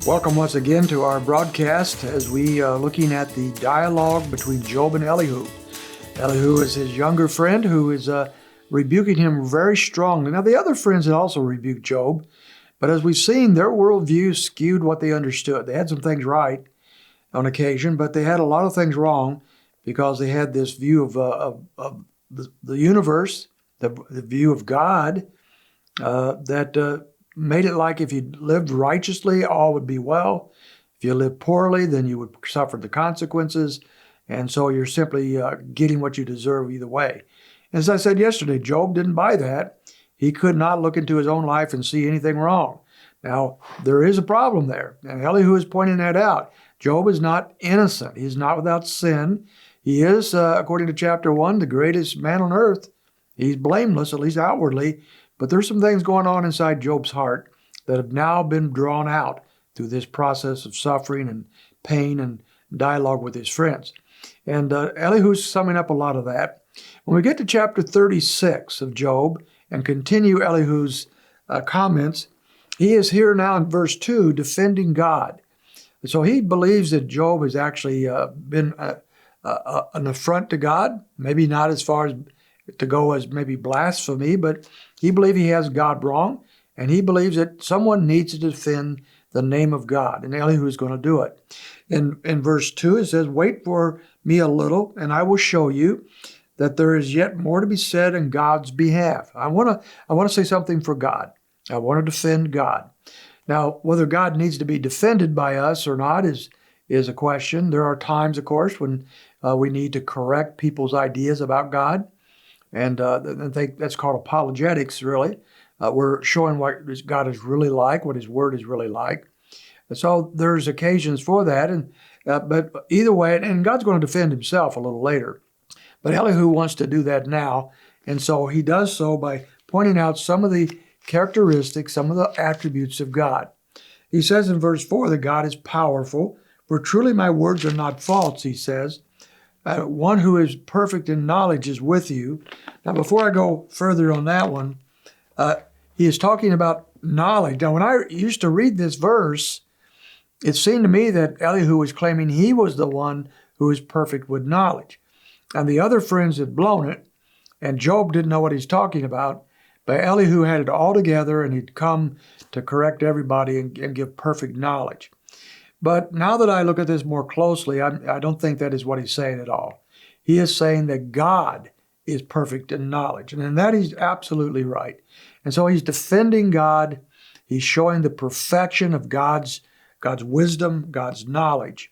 Welcome once again to our broadcast as we are looking at the dialogue between Job and Elihu. Elihu is his younger friend who is rebuking him very strongly. Now, the other friends had also rebuked Job, but as we've seen, their worldview skewed what they understood. They had some things right on occasion, but they had a lot of things wrong because they had this view of the universe, the view of God, that made it like if you lived righteously, all would be well. If you lived poorly, then you would suffer the consequences. And so you're simply getting what you deserve either way. As I said yesterday, Job didn't buy that. He could not look into his own life and see anything wrong. Now, there is a problem there, and Elihu is pointing that out. Job is not innocent. He's not without sin. He is, according to chapter 1, the greatest man on earth. He's blameless, at least outwardly. But there's some things going on inside Job's heart that have now been drawn out through this process of suffering and pain and dialogue with his friends. And Elihu's summing up a lot of that. When we get to chapter 36 of Job and continue Elihu's comments, he is here now in verse 2 defending God. So he believes that Job has actually been an affront to God, maybe not as far as to go as maybe blasphemy, but he believes he has God wrong, and he believes that someone needs to defend the name of God, and Elihu is going to do it. In verse 2, it says, "Wait for me a little, and I will show you that there is yet more to be said in God's behalf." I want to say something for God. I want to defend God. Now, whether God needs to be defended by us or not is a question. There are times, of course, when we need to correct people's ideas about God. And I think that's called apologetics, really. We're showing what God is really like, what His Word is really like. And so there's occasions for that. But either way, and God's going to defend Himself a little later. But Elihu wants to do that now. And so he does so by pointing out some of the characteristics, some of the attributes of God. He says in verse 4 that God is powerful. "For truly my words are not false," he says. "One who is perfect in knowledge is with you." Now, before I go further on that one, he is talking about knowledge. Now, when I used to read this verse, it seemed to me that Elihu was claiming he was the one who is perfect with knowledge. And the other friends had blown it, and Job didn't know what he's talking about. But Elihu had it all together, and he'd come to correct everybody and give perfect knowledge. But now that I look at this more closely, I don't think that is what he's saying at all. He is saying that God is perfect in knowledge, and in that he's absolutely right. And so he's defending God. He's showing the perfection of God's wisdom, God's knowledge.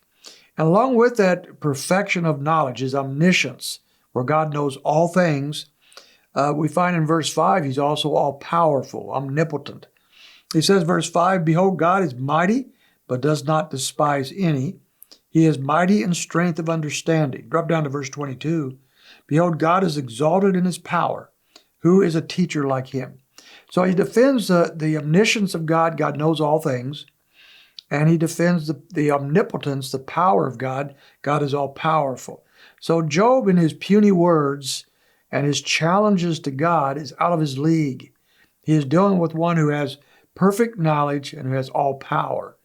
And along with that perfection of knowledge is omniscience, where God knows all things. We find in verse 5, he's also all-powerful, omnipotent. He says, verse 5, "Behold, God is mighty, but does not despise any. He is mighty in strength of understanding." Drop down to verse 22. "Behold, God is exalted in His power. Who is a teacher like Him?" So he defends the omniscience of God. God knows all things. And he defends the omnipotence, the power of God. God is all-powerful. So Job, in his puny words and his challenges to God, is out of his league. He is dealing with one who has perfect knowledge and who has all power.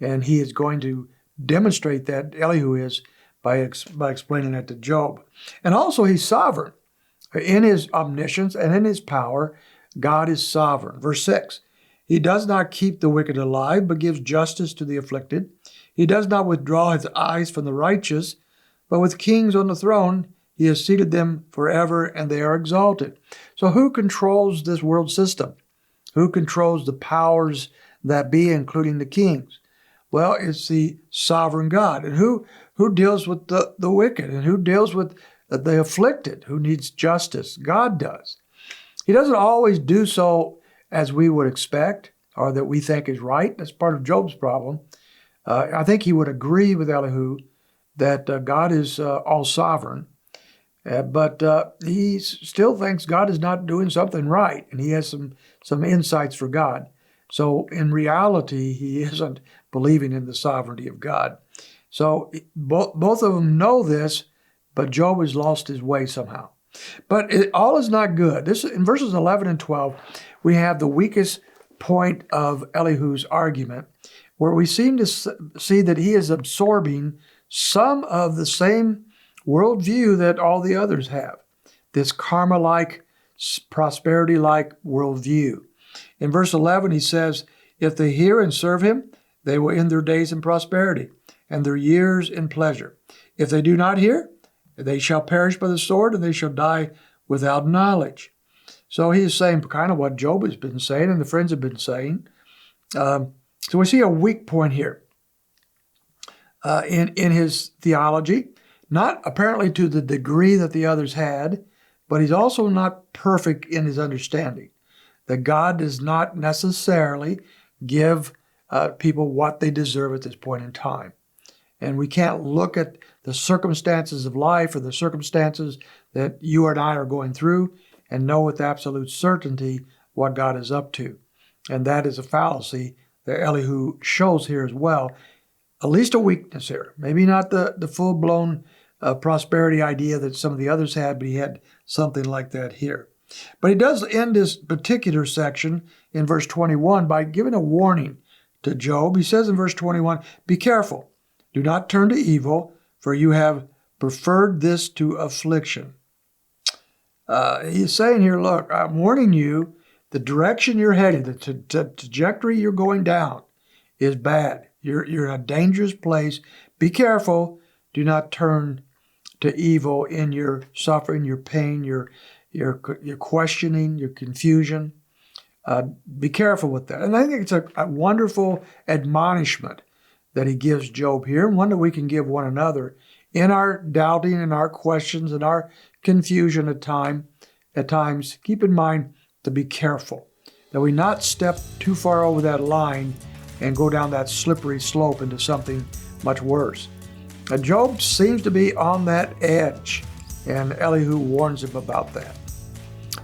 And he is going to demonstrate that, Elihu is, by explaining that to Job. And also he's sovereign. In his omniscience and in his power, God is sovereign. Verse 6, "He does not keep the wicked alive, but gives justice to the afflicted. He does not withdraw His eyes from the righteous, but with kings on the throne, He has seated them forever, and they are exalted." So who controls this world system? Who controls the powers that be, including the kings? Well, it's the sovereign God. And who deals with the wicked? And who deals with the afflicted? Who needs justice? God does. He doesn't always do so as we would expect or that we think is right. That's part of Job's problem. I think he would agree with Elihu that God is all sovereign, but he still thinks God is not doing something right, and he has some insights for God. So in reality, he isn't believing in the sovereignty of God. So both of them know this, but Job has lost his way somehow. But all is not good. In verses 11 and 12, we have the weakest point of Elihu's argument, where we seem to see that he is absorbing some of the same worldview that all the others have, this karma-like, prosperity-like worldview. In verse 11, he says, if they hear and serve him, they will end their days in prosperity and their years in pleasure. If they do not hear, they shall perish by the sword and they shall die without knowledge. So he is saying kind of what Job has been saying and the friends have been saying. So we see a weak point here in his theology, not apparently to the degree that the others had, but he's also not perfect in his understanding that God does not necessarily give people what they deserve at this point in time. And we can't look at the circumstances of life or the circumstances that you and I are going through and know with absolute certainty what God is up to. And that is a fallacy that Elihu shows here as well. At least a weakness here. Maybe not the full-blown prosperity idea that some of the others had, but he had something like that here. But he does end this particular section in verse 21 by giving a warning to Job. He says in verse 21, be careful, do not turn to evil, for you have preferred this to affliction. He's saying here, look, I'm warning you, the direction you're headed, the trajectory you're going down is bad. You're in a dangerous place. Be careful. Do not turn to evil in your suffering, your pain, your questioning, your confusion. Be careful with that. And I think it's a wonderful admonishment that he gives Job here, and one that we can give one another in our doubting and our questions and our confusion at times. Keep in mind to be careful, that we not step too far over that line and go down that slippery slope into something much worse. Job seems to be on that edge, and Elihu warns him about that.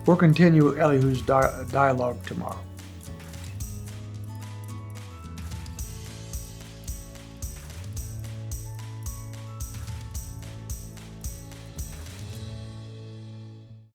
We'll continue Elihu's dialogue tomorrow.